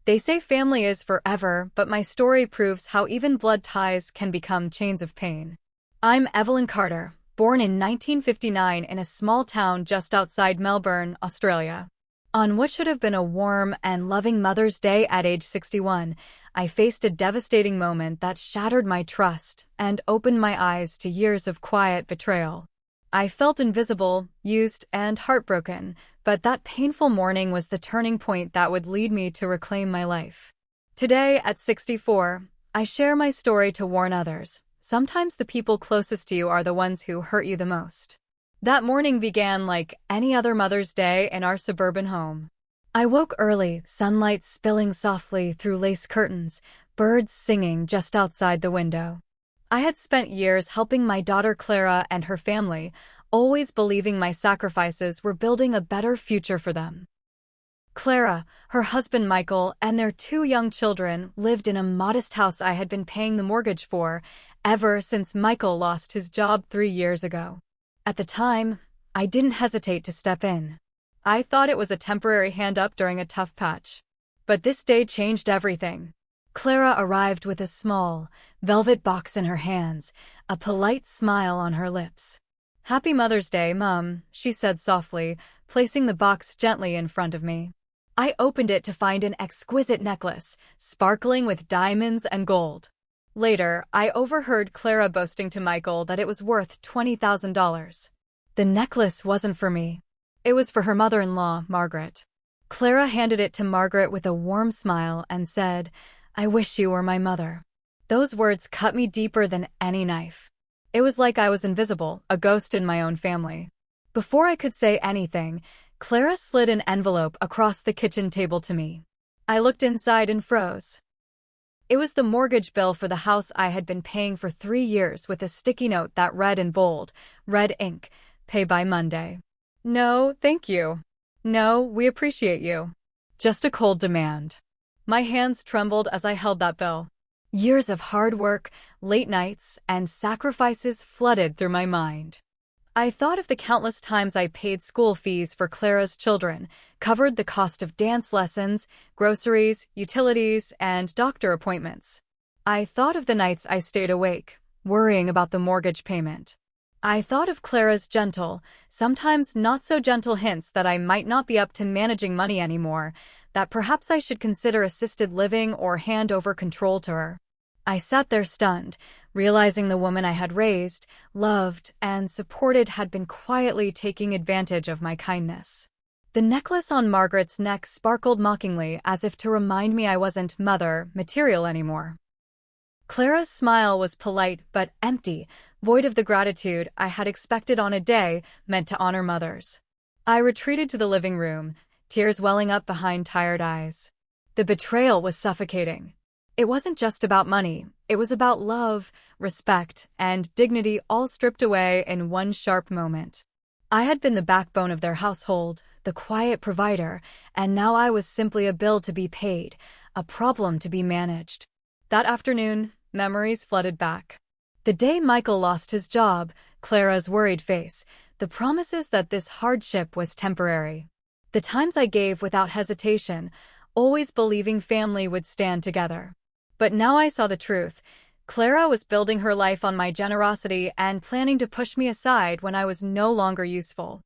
They say family is forever, but my story proves how even blood ties can become chains of pain. I'm Evelyn Carter, born in 1959 in a small town just outside Melbourne, Australia. On what should have been a warm and loving Mother's Day at age 61, I faced a devastating moment that shattered my trust and opened my eyes to years of quiet betrayal. I felt invisible, used, and heartbroken, but that painful morning was the turning point that would lead me to reclaim my life. Today, at 64, I share my story to warn others. Sometimes the people closest to you are the ones who hurt you the most. That morning began like any other Mother's Day in our suburban home. I woke early, sunlight spilling softly through lace curtains, birds singing just outside the window. I had spent years helping my daughter Clara and her family, always believing my sacrifices were building a better future for them. Clara, her husband Michael, and their 2 young children lived in a modest house I had been paying the mortgage for ever since Michael lost his job 3 years ago. At the time, I didn't hesitate to step in. I thought it was a temporary hand-up during a tough patch. But this day changed everything. Clara arrived with a small, velvet box in her hands, a polite smile on her lips. "Happy Mother's Day, Mum," she said softly, placing the box gently in front of me. I opened it to find an exquisite necklace, sparkling with diamonds and gold. Later, I overheard Clara boasting to Michael that it was worth $20,000. The necklace wasn't for me. It was for her mother-in-law, Margaret. Clara handed it to Margaret with a warm smile and said, "I wish you were my mother." Those words cut me deeper than any knife. It was like I was invisible, a ghost in my own family. Before I could say anything, Clara slid an envelope across the kitchen table to me. I looked inside and froze. It was the mortgage bill for the house I had been paying for 3 years with a sticky note that read in bold, red ink, "Pay by Monday." "No, thank you. No, we appreciate you." Just a cold demand. My hands trembled as I held that bill. Years of hard work, late nights, and sacrifices flooded through my mind. I thought of the countless times I paid school fees for Clara's children, covered the cost of dance lessons, groceries, utilities, and doctor appointments. I thought of the nights I stayed awake, worrying about the mortgage payment. I thought of Clara's gentle, sometimes not so gentle hints that I might not be up to managing money anymore, that perhaps I should consider assisted living or hand over control to her. I sat there stunned, realizing the woman I had raised, loved, and supported had been quietly taking advantage of my kindness. The necklace on Margaret's neck sparkled mockingly as if to remind me I wasn't mother material anymore. Clara's smile was polite but empty, void of the gratitude I had expected on a day meant to honor mothers. I retreated to the living room, tears welling up behind tired eyes. The betrayal was suffocating. It wasn't just about money, it was about love, respect, and dignity all stripped away in one sharp moment. I had been the backbone of their household, the quiet provider, and now I was simply a bill to be paid, a problem to be managed. That afternoon, memories flooded back. The day Michael lost his job, Clara's worried face, the promises that this hardship was temporary. The times I gave without hesitation, always believing family would stand together. But now I saw the truth. Clara was building her life on my generosity and planning to push me aside when I was no longer useful.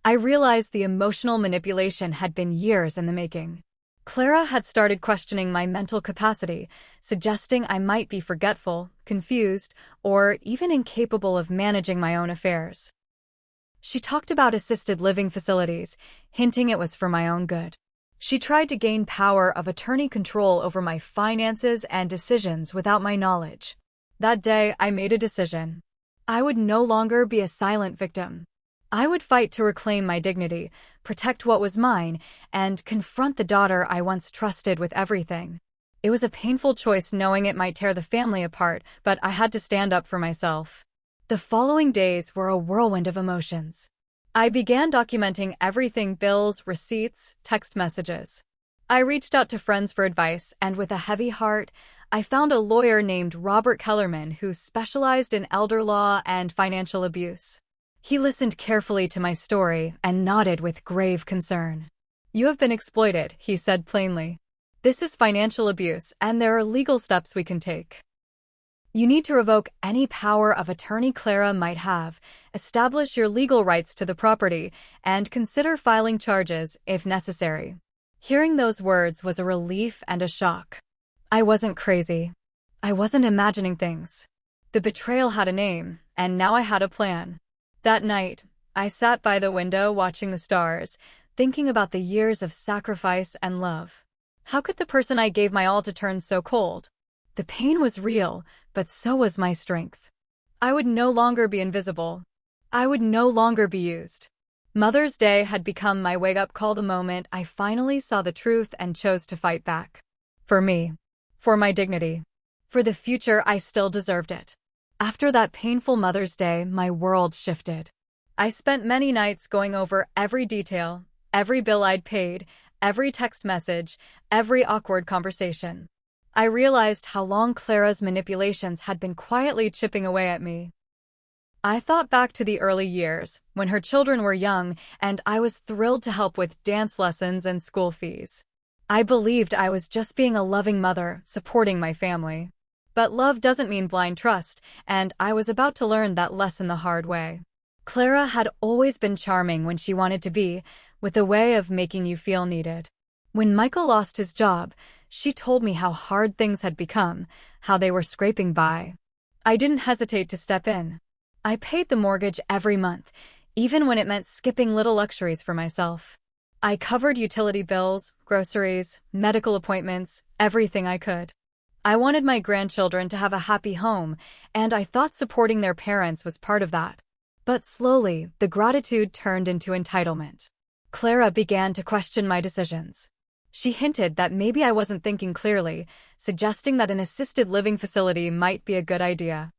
I realized the emotional manipulation had been years in the making. Clara had started questioning my mental capacity, suggesting I might be forgetful, confused, or even incapable of managing my own affairs. She talked about assisted living facilities, hinting it was for my own good. She tried to gain power of attorney control over my finances and decisions without my knowledge. That day, I made a decision. I would no longer be a silent victim. I would fight to reclaim my dignity, protect what was mine, and confront the daughter I once trusted with everything. It was a painful choice knowing it might tear the family apart, but I had to stand up for myself. The following days were a whirlwind of emotions. I began documenting everything: bills, receipts, text messages. I reached out to friends for advice, and with a heavy heart, I found a lawyer named Robert Kellerman who specialized in elder law and financial abuse. He listened carefully to my story and nodded with grave concern. "You have been exploited," he said plainly. This is financial abuse, and there are legal steps we can take. You need to revoke any power of attorney Clara might have, establish your legal rights to the property, and consider filing charges if necessary. Hearing those words was a relief and a shock. I wasn't crazy. I wasn't imagining things. The betrayal had a name, and now I had a plan. That night, I sat by the window watching the stars, thinking about the years of sacrifice and love. How could the person I gave my all to turn so cold? The pain was real, but so was my strength. I would no longer be invisible. I would no longer be used. Mother's Day had become my wake-up call the moment I finally saw the truth and chose to fight back. For me. For my dignity. For the future I still deserved it. After that painful Mother's Day, my world shifted. I spent many nights going over every detail, every bill I'd paid, every text message, every awkward conversation. I realized how long Clara's manipulations had been quietly chipping away at me. I thought back to the early years, when her children were young, and I was thrilled to help with dance lessons and school fees. I believed I was just being a loving mother, supporting my family. But love doesn't mean blind trust, and I was about to learn that lesson the hard way. Clara had always been charming when she wanted to be, with a way of making you feel needed. When Michael lost his job, she told me how hard things had become, how they were scraping by. I didn't hesitate to step in. I paid the mortgage every month, even when it meant skipping little luxuries for myself. I covered utility bills, groceries, medical appointments, everything I could. I wanted my grandchildren to have a happy home, and I thought supporting their parents was part of that. But slowly, the gratitude turned into entitlement. Clara began to question my decisions. She hinted that maybe I wasn't thinking clearly, suggesting that an assisted living facility might be a good idea.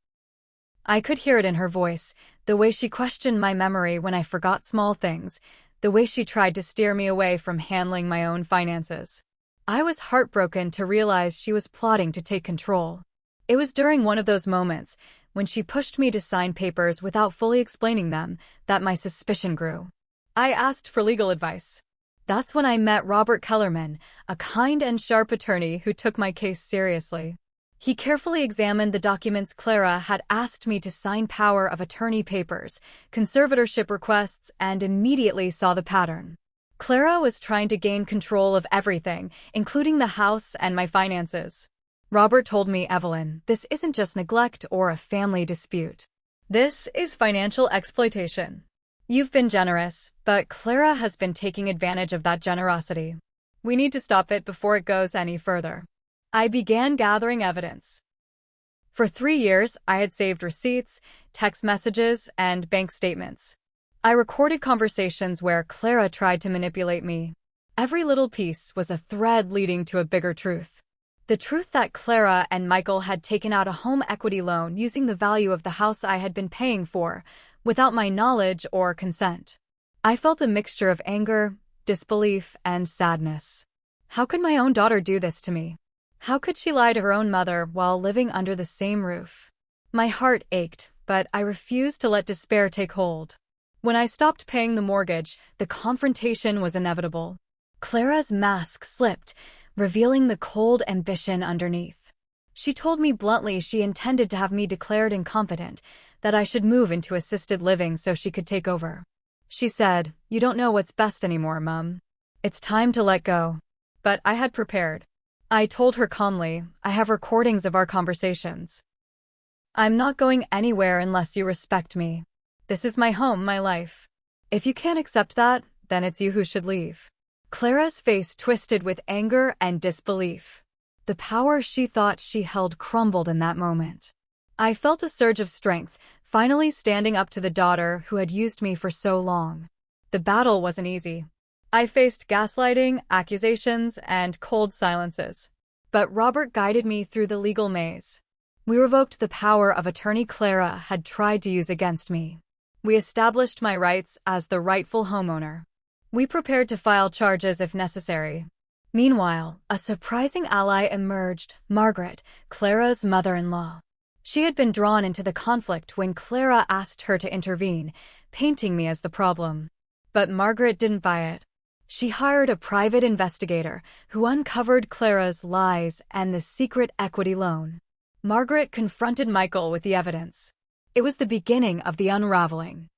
I could hear it in her voice, the way she questioned my memory when I forgot small things, the way she tried to steer me away from handling my own finances. I was heartbroken to realize she was plotting to take control. It was during one of those moments, when she pushed me to sign papers without fully explaining them, that my suspicion grew. I asked for legal advice. That's when I met Robert Kellerman, a kind and sharp attorney who took my case seriously. He carefully examined the documents Clara had asked me to sign power of attorney papers, conservatorship requests, and immediately saw the pattern. Clara was trying to gain control of everything, including the house and my finances. Robert told me, Evelyn, this isn't just neglect or a family dispute. This is financial exploitation. You've been generous, but Clara has been taking advantage of that generosity. We need to stop it before it goes any further. I began gathering evidence. For 3 years, I had saved receipts, text messages, and bank statements. I recorded conversations where Clara tried to manipulate me. Every little piece was a thread leading to a bigger truth. The truth that Clara and Michael had taken out a home equity loan using the value of the house I had been paying for, without my knowledge or consent. I felt a mixture of anger, disbelief, and sadness. How could my own daughter do this to me? How could she lie to her own mother while living under the same roof? My heart ached, but I refused to let despair take hold. When I stopped paying the mortgage, the confrontation was inevitable. Clara's mask slipped, revealing the cold ambition underneath. She told me bluntly she intended to have me declared incompetent, that I should move into assisted living so she could take over. She said, "You don't know what's best anymore, Mum. It's time to let go." But I had prepared. I told her calmly, I have recordings of our conversations. I'm not going anywhere unless you respect me. This is my home, my life. If you can't accept that, then it's you who should leave. Clara's face twisted with anger and disbelief. The power she thought she held crumbled in that moment. I felt a surge of strength, finally standing up to the daughter who had used me for so long. The battle wasn't easy. I faced gaslighting, accusations, and cold silences. But Robert guided me through the legal maze. We revoked the power of attorney Clara had tried to use against me. We established my rights as the rightful homeowner. We prepared to file charges if necessary. Meanwhile, a surprising ally emerged, Margaret, Clara's mother-in-law. She had been drawn into the conflict when Clara asked her to intervene, painting me as the problem. But Margaret didn't buy it. She hired a private investigator who uncovered Clara's lies and the secret equity loan. Margaret confronted Michael with the evidence. It was the beginning of the unraveling.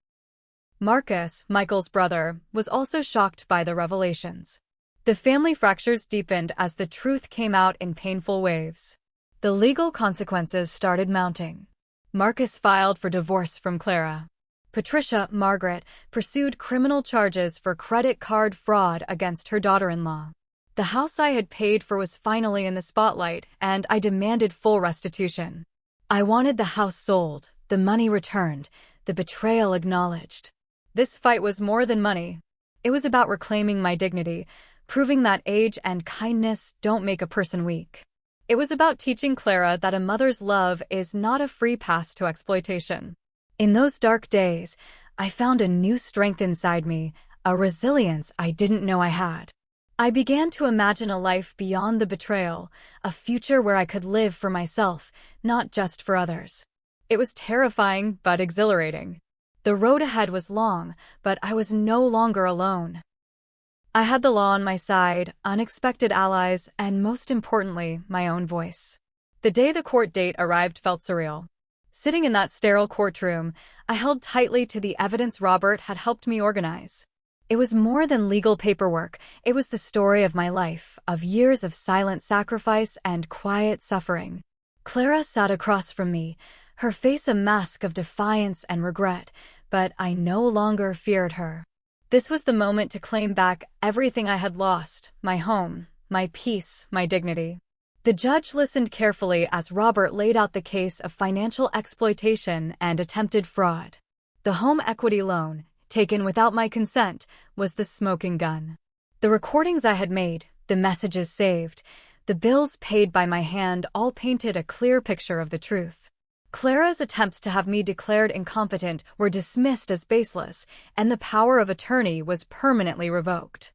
Marcus, Michael's brother, was also shocked by the revelations. The family fractures deepened as the truth came out in painful waves. The legal consequences started mounting. Marcus filed for divorce from Clara. Patricia, Margaret, pursued criminal charges for credit card fraud against her daughter-in-law. The house I had paid for was finally in the spotlight, and I demanded full restitution. I wanted the house sold, the money returned, the betrayal acknowledged. This fight was more than money. It was about reclaiming my dignity, proving that age and kindness don't make a person weak. It was about teaching Clara that a mother's love is not a free pass to exploitation. In those dark days, I found a new strength inside me, a resilience I didn't know I had. I began to imagine a life beyond the betrayal, a future where I could live for myself, not just for others. It was terrifying but exhilarating. The road ahead was long, but I was no longer alone. I had the law on my side, unexpected allies, and most importantly, my own voice. The day the court date arrived felt surreal. Sitting in that sterile courtroom, I held tightly to the evidence Robert had helped me organize. It was more than legal paperwork. It was the story of my life, of years of silent sacrifice and quiet suffering. Clara sat across from me, her face a mask of defiance and regret, but I no longer feared her. This was the moment to claim back everything I had lost, my home, my peace, my dignity. The judge listened carefully as Robert laid out the case of financial exploitation and attempted fraud. The home equity loan, taken without my consent, was the smoking gun. The recordings I had made, the messages saved, the bills paid by my hand all painted a clear picture of the truth. Clara's attempts to have me declared incompetent were dismissed as baseless, and the power of attorney was permanently revoked.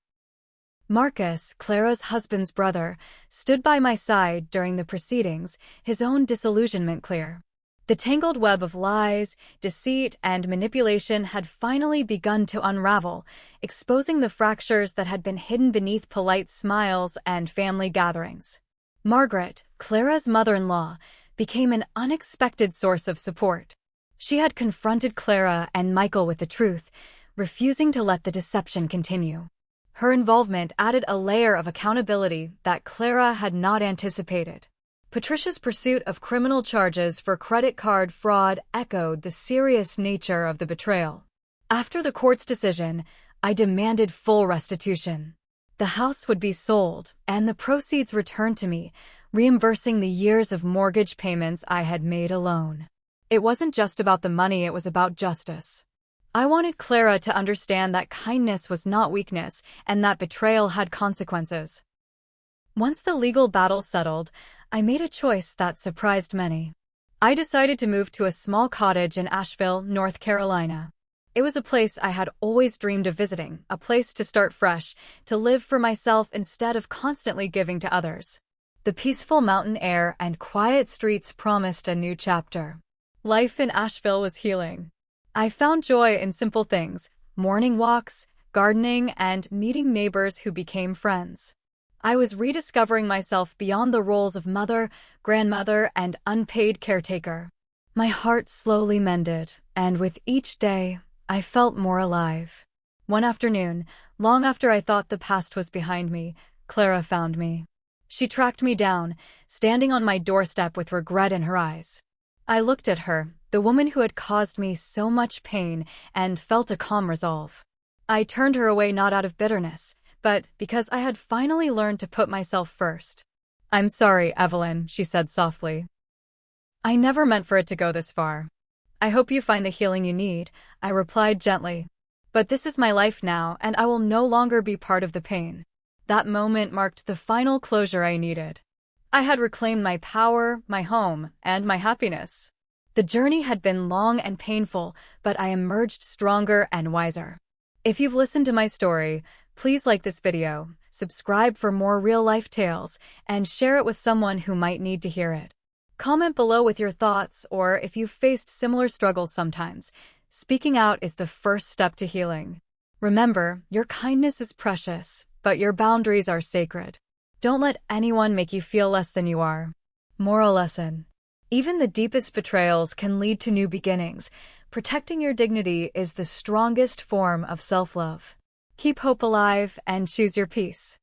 Marcus, Clara's husband's brother, stood by my side during the proceedings, his own disillusionment clear. The tangled web of lies, deceit, and manipulation had finally begun to unravel, exposing the fractures that had been hidden beneath polite smiles and family gatherings. Margaret, Clara's mother-in-law, became an unexpected source of support. She had confronted Clara and Michael with the truth, refusing to let the deception continue. Her involvement added a layer of accountability that Clara had not anticipated. Patricia's pursuit of criminal charges for credit card fraud echoed the serious nature of the betrayal. After the court's decision, I demanded full restitution. The house would be sold, and the proceeds returned to me, reimbursing the years of mortgage payments I had made alone. It wasn't just about the money, it was about justice. I wanted Clara to understand that kindness was not weakness and that betrayal had consequences. Once the legal battle settled, I made a choice that surprised many. I decided to move to a small cottage in Asheville, North Carolina. It was a place I had always dreamed of visiting, a place to start fresh, to live for myself instead of constantly giving to others. The peaceful mountain air and quiet streets promised a new chapter. Life in Asheville was healing. I found joy in simple things, morning walks, gardening, and meeting neighbors who became friends. I was rediscovering myself beyond the roles of mother, grandmother, and unpaid caretaker. My heart slowly mended, and with each day, I felt more alive. One afternoon, long after I thought the past was behind me, Clara found me. She tracked me down, standing on my doorstep with regret in her eyes. I looked at her, the woman who had caused me so much pain, and felt a calm resolve. I turned her away not out of bitterness, but because I had finally learned to put myself first. "I'm sorry, Evelyn," she said softly. "I never meant for it to go this far. I hope you find the healing you need," I replied gently. "But this is my life now, and I will no longer be part of the pain." That moment marked the final closure I needed. I had reclaimed my power, my home, and my happiness. The journey had been long and painful, but I emerged stronger and wiser. If you've listened to my story, please like this video, subscribe for more real-life tales, and share it with someone who might need to hear it. Comment below with your thoughts, or if you've faced similar struggles sometimes. Speaking out is the first step to healing. Remember, your kindness is precious, but your boundaries are sacred. Don't let anyone make you feel less than you are. Moral lesson. Even the deepest betrayals can lead to new beginnings. Protecting your dignity is the strongest form of self-love. Keep hope alive and choose your peace.